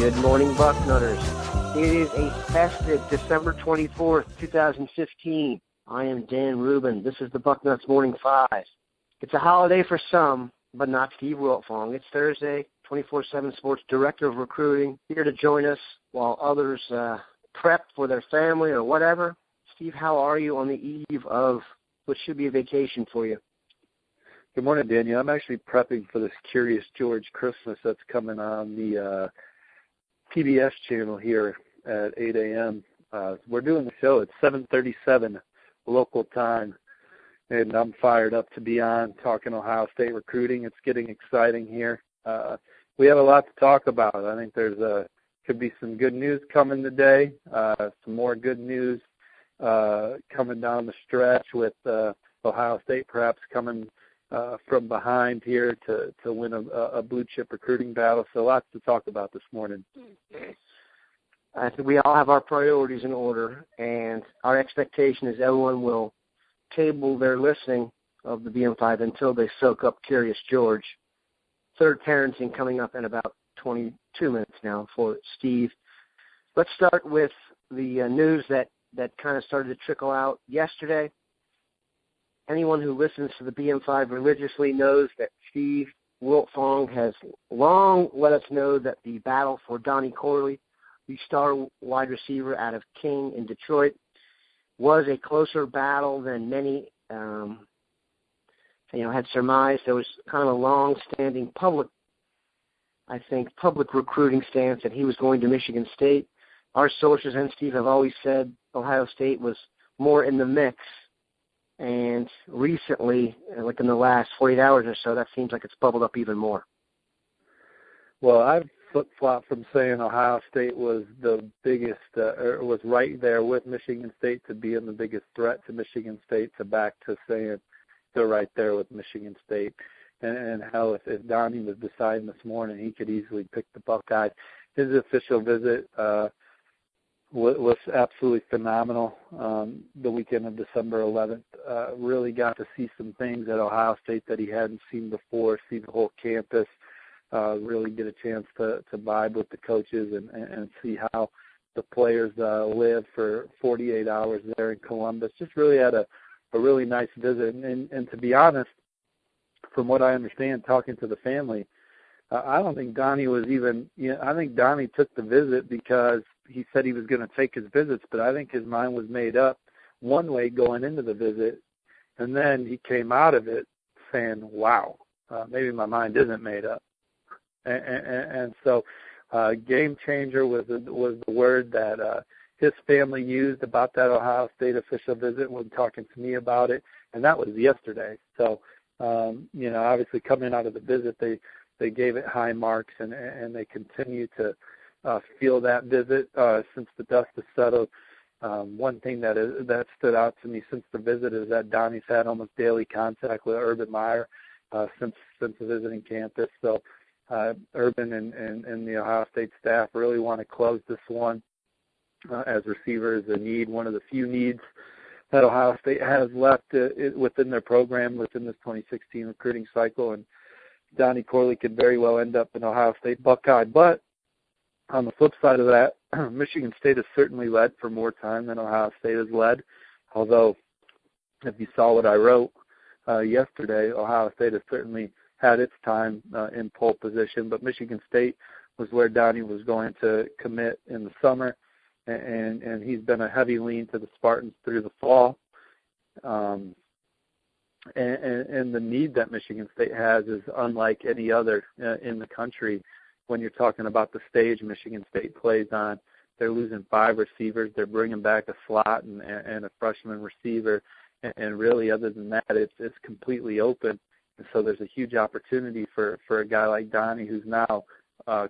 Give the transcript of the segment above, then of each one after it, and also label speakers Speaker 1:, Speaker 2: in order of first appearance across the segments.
Speaker 1: Good morning, Bucknutters. It is a festive December 24th, 2015. I am Dan Rubin. This is the Bucknuts Morning 5. It's a holiday for some, but not Steve Wiltfong. It's Thursday, 24/7 Sports Director of Recruiting, here to join us while others prep for their family or whatever. Steve, how are you on the eve of what should be a vacation for you?
Speaker 2: Good morning, Daniel. I'm actually prepping for this Curious George Christmas that's coming on the PBS channel here at 8 a.m. We're doing the show at 7:37 local time, and I'm fired up to be on talking Ohio State recruiting. It's getting exciting here. We have a lot to talk about. I think could be some good news coming today, some more good news coming down the stretch with Ohio State perhaps coming from behind here to win a blue-chip recruiting battle. So lots to talk about this morning.
Speaker 1: I think we all have our priorities in order, and our expectation is everyone will table their listening of the BM5 until they soak up Curious George. Third parenting coming up in about 22 minutes now for Steve. Let's start with the news that kind of started to trickle out yesterday. Anyone who listens to the BM5 religiously knows that Steve Wiltfong has long let us know that the battle for Donnie Corley, the star wide receiver out of King in Detroit, was a closer battle than many had surmised. There was kind of a long-standing public recruiting stance that he was going to Michigan State. Our sources and Steve have always said Ohio State was more in the mix. And recently, like in the last 48 hours or so, that seems like it's bubbled up even more.
Speaker 2: Well, I've flip-flopped from saying Ohio State was the biggest, or was right there with Michigan State to being the biggest threat to Michigan State, to back to saying they're right there with Michigan State. And hell, if Donnie was deciding this morning, he could easily pick the Buckeyes. His official visit was absolutely phenomenal. The weekend of December 11th, really got to see some things at Ohio State that he hadn't seen before, see the whole campus, really get a chance to vibe with the coaches and see how the players live for 48 hours there in Columbus. Just really had a really nice visit. And to be honest, from what I understand, talking to the family, I don't think Donnie was even, I think Donnie took the visit because he said he was going to take his visits, but I think his mind was made up one way going into the visit, and then he came out of it saying, wow, maybe my mind isn't made up. And so game changer was the word that his family used about that Ohio State official visit when talking to me about it, and that was yesterday. So, obviously coming out of the visit, they gave it high marks, and they continue to feel that visit since the dust has settled. One thing that stood out to me since the visit is that Donnie's had almost daily contact with Urban Meyer since the visiting campus. So Urban and the Ohio State staff really want to close this one as receivers. A need, one of the few needs that Ohio State has left within their program within this 2016 recruiting cycle, and Donnie Corley could very well end up an Ohio State Buckeye. But on the flip side of that, Michigan State has certainly led for more time than Ohio State has led, although if you saw what I wrote yesterday, Ohio State has certainly had its time in pole position, but Michigan State was where Donnie was going to commit in the summer, and he's been a heavy lean to the Spartans through the fall. And the need that Michigan State has is unlike any other in the country. When you're talking about the stage Michigan State plays on, they're losing 5 receivers. They're bringing back a slot and a freshman receiver. And really, other than that, it's completely open. And so there's a huge opportunity for a guy like Donnie, who's now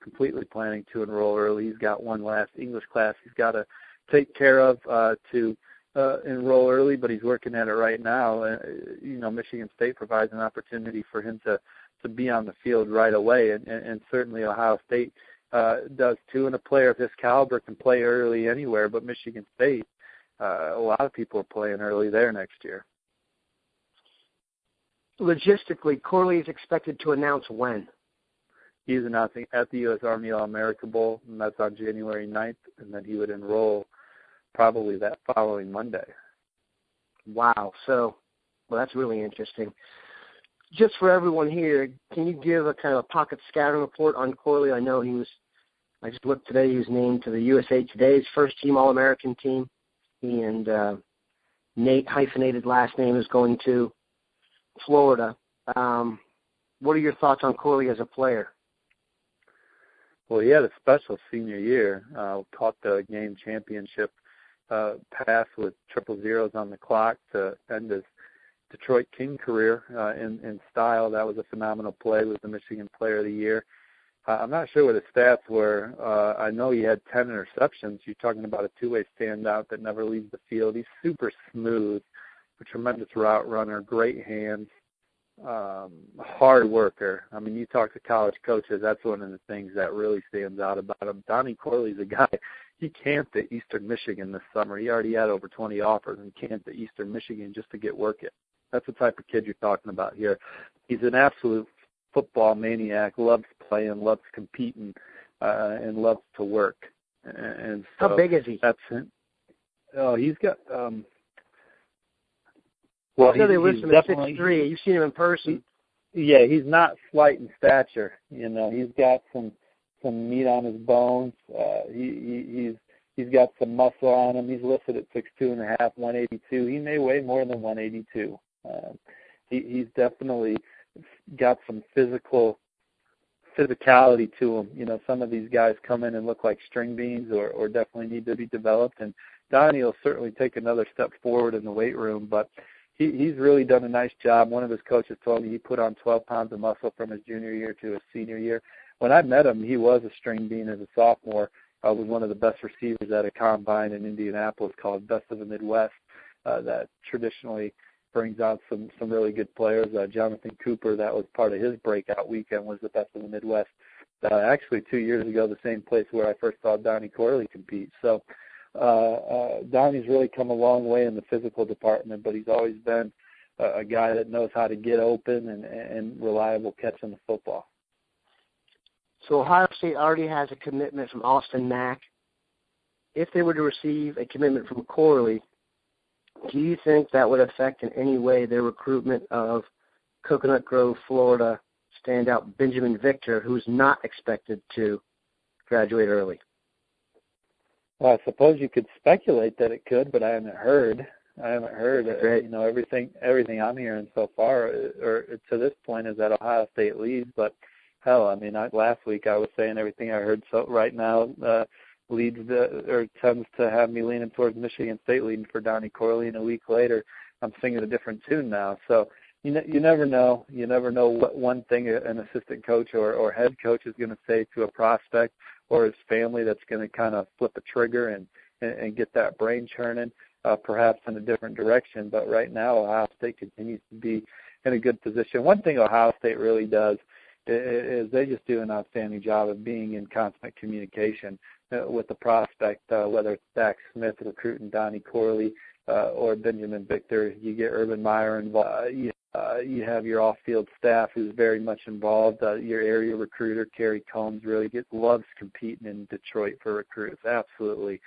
Speaker 2: completely planning to enroll early. He's got one last English class he's got to take care of to enroll early, but he's working at it right now. Michigan State provides an opportunity for him to be on the field right away, and certainly Ohio State does too. And a player of his caliber can play early anywhere, but Michigan State, a lot of people are playing early there next year.
Speaker 1: Logistically, Corley is expected to announce when?
Speaker 2: he's announcing at the U.S. Army All-America Bowl, and that's on January 9th, and then he would enroll probably that following Monday.
Speaker 1: Wow. So, well, that's really interesting. Just for everyone here, can you give a kind of a pocket scouting report on Corley? I know I just looked today, he was named to the USA Today's first-team All-American team. He and Nate, hyphenated last name, is going to Florida. What are your thoughts on Corley as a player?
Speaker 2: Well, he had a special senior year, caught the game championship pass with triple zeros on the clock to end his Detroit King career in style. That was a phenomenal play. Was the Michigan Player of the Year. I'm not sure what his stats were. I know he had 10 interceptions. You're talking about a two-way standout that never leaves the field. He's super smooth, a tremendous route runner, great hands, hard worker. I mean, you talk to college coaches, that's one of the things that really stands out about him. Donnie Corley's a guy, he camped at Eastern Michigan this summer. He already had over 20 offers and camped at Eastern Michigan just to get work in. That's the type of kid you're talking about here. He's an absolute football maniac, loves playing, loves competing, and loves to work. And so
Speaker 1: how big is he?
Speaker 2: That's it. Oh, he's got.
Speaker 1: Well, they list him at 6'3". You've seen him in person.
Speaker 2: Yeah, he's not slight in stature. You know, he's got some meat on his bones. He's got some muscle on him. He's listed at 6'2.5", 182. He may weigh more than 182. He's definitely got some physicality to him. You know, some of these guys come in and look like string beans or definitely need to be developed. And Donnie will certainly take another step forward in the weight room, but he's really done a nice job. One of his coaches told me he put on 12 pounds of muscle from his junior year to his senior year. When I met him, he was a string bean as a sophomore. Was one of the best receivers at a combine in Indianapolis called Best of the Midwest that traditionally brings out some really good players. Jonathan Cooper, that was part of his breakout weekend, was the Best of the Midwest. Actually, 2 years ago, the same place where I first saw Donnie Corley compete. So Donnie's really come a long way in the physical department, but he's always been a guy that knows how to get open and reliable catching the football.
Speaker 1: So Ohio State already has a commitment from Austin Mack. If they were to receive a commitment from Corley, do you think that would affect in any way their recruitment of Coconut Grove, Florida standout Benjamin Victor, who's not expected to graduate early?
Speaker 2: Well, I suppose you could speculate that it could, but I haven't heard. You know, everything I'm hearing so far, or to this point, is that Ohio State leads. But hell, I mean, last week I was saying everything I heard. So right now, leads or tends to have me leaning towards Michigan State leading for Donnie Corley, and a week later I'm singing a different tune now. So you never know. You never know what one thing an assistant coach or head coach is going to say to a prospect or his family that's going to kind of flip a trigger and get that brain churning, perhaps in a different direction. But right now Ohio State continues to be in a good position. One thing Ohio State really does is they just do an outstanding job of being in constant communication with the prospect, whether it's Zach Smith recruiting Donnie Corley or Benjamin Victor. You get Urban Meyer involved. You have your off-field staff who's very much involved. Your area recruiter, Kerry Combs, really loves competing in Detroit for recruits. Absolutely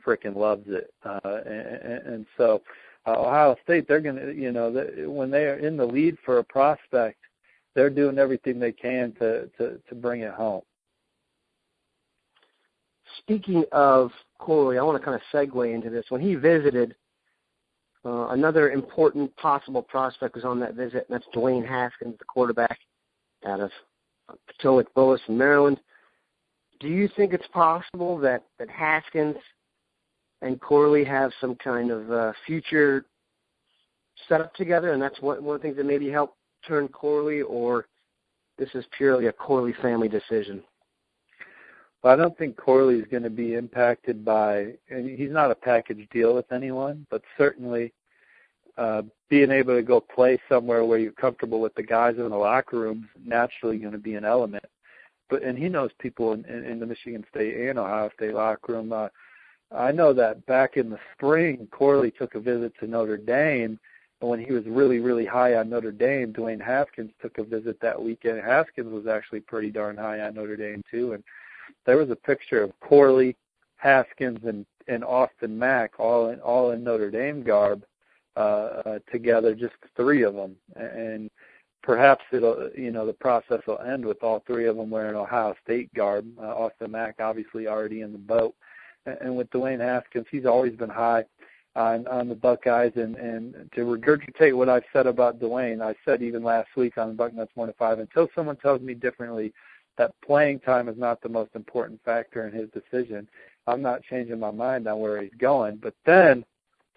Speaker 2: freaking loves it. And so Ohio State, they're going to, when they are in the lead for a prospect, they're doing everything they can to bring it home.
Speaker 1: Speaking of Corley, I want to kind of segue into this. When he visited, another important possible prospect was on that visit, and that's Dwayne Haskins, the quarterback out of Potomac Bullis in Maryland. Do you think it's possible that Haskins and Corley have some kind of future setup together, and that's one of the things that maybe help turn Corley, or this is purely a Corley family decision?
Speaker 2: Well, I don't think Corley is going to be impacted by, and he's not a package deal with anyone, but certainly being able to go play somewhere where you're comfortable with the guys in the locker room is naturally going to be an element. And he knows people in the Michigan State and Ohio State locker room. I know that back in the spring, Corley took a visit to Notre Dame, when he was really, really high on Notre Dame, Dwayne Haskins took a visit that weekend. Haskins was actually pretty darn high on Notre Dame too, and there was a picture of Corley, Haskins, and Austin Mack all in Notre Dame garb together, just the three of them. And perhaps the process will end with all three of them wearing Ohio State garb. Austin Mack obviously already in the boat, and with Dwayne Haskins, he's always been high on the Buckeyes. And to regurgitate what I've said about Dwayne, I said even last week on Bucknuts Morning 5, until someone tells me differently that playing time is not the most important factor in his decision, I'm not changing my mind on where he's going. But then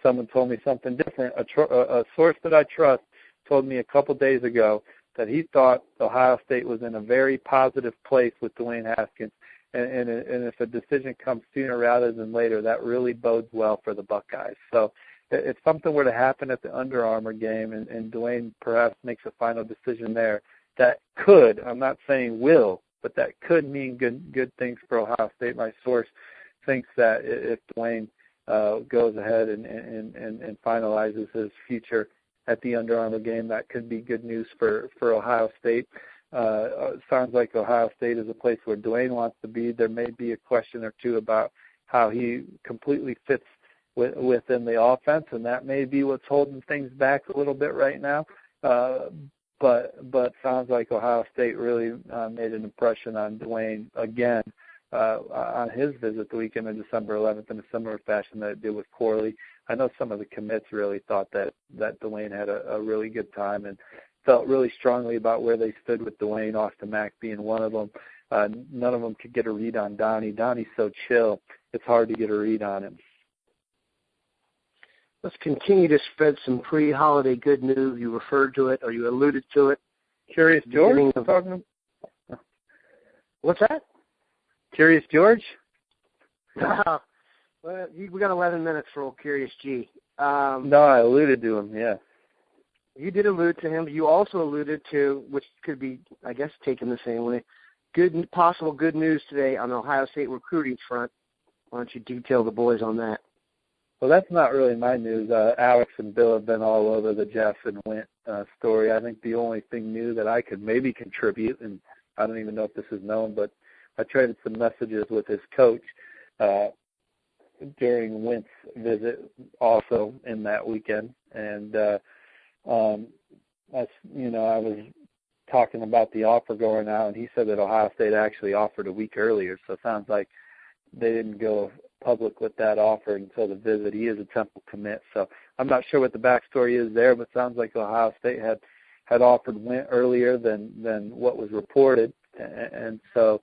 Speaker 2: someone told me something different. A source that I trust told me a couple days ago that he thought Ohio State was in a very positive place with Dwayne Haskins. And if a decision comes sooner rather than later, that really bodes well for the Buckeyes. So if something were to happen at the Under Armour game and Dwayne perhaps makes a final decision there, that could, I'm not saying will, but that could mean good things for Ohio State. My source thinks that if Dwayne goes ahead and finalizes his future at the Under Armour game, that could be good news for Ohio State. Sounds like Ohio State is a place where Dwayne wants to be. There may be a question or two about how he completely fits within the offense, and that may be what's holding things back a little bit right now. But sounds like Ohio State really made an impression on Dwayne again on his visit the weekend of December 11th in a similar fashion that it did with Corley. I know some of the commits really thought that Dwayne had a really good time and felt really strongly about where they stood with Dwayne, Austin Mack being one of them. None of them could get a read on Donnie. Donnie's so chill, it's hard to get a read on him.
Speaker 1: Let's continue to spread some pre-holiday good news. You referred to it, or you alluded to it.
Speaker 2: Curious George?
Speaker 1: What's that?
Speaker 2: Curious George?
Speaker 1: Well, we got 11 minutes for old Curious G.
Speaker 2: No, I alluded to him, yeah.
Speaker 1: You did allude to him. You also alluded to, which could be, I guess, taken the same way, possible good news today on the Ohio State recruiting front. Why don't you detail the boys on that?
Speaker 2: Well, that's not really my news. Alex and Bill have been all over the Jeff and Wint story. I think the only thing new that I could maybe contribute, and I don't even know if this is known, but I traded some messages with his coach during Wint's visit also in that weekend. And, I was talking about the offer going out, and he said that Ohio State actually offered a week earlier. So it sounds like they didn't go public with that offer until the visit. He is a Temple commit, so I'm not sure what the backstory is there, but it sounds like Ohio State had offered Wint earlier than what was reported, and so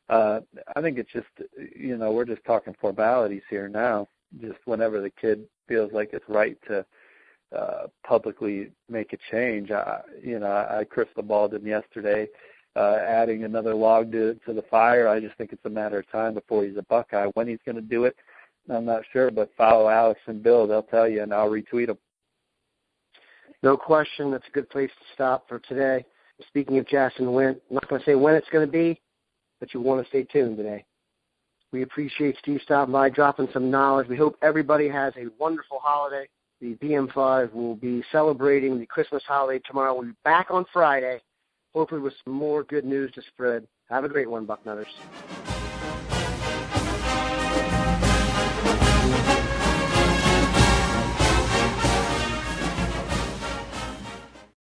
Speaker 2: I think it's just we're just talking formalities here now. Just whenever the kid feels like it's right to publicly make a change, I crystal balled him yesterday. Adding another log to the fire. I just think it's a matter of time before he's a Buckeye. When he's going to do it, I'm not sure, but follow Alex and Bill. They'll tell you, and I'll retweet them.
Speaker 1: No question. That's a good place to stop for today. Speaking of Jackson Wint, I'm not going to say when it's going to be, but you want to stay tuned today. We appreciate Steve stopping by, dropping some knowledge. We hope everybody has a wonderful holiday. The BM5 will be celebrating the Christmas holiday tomorrow. We'll be back on Friday, hopefully with some more good news to spread. Have a great one, Bucknutters.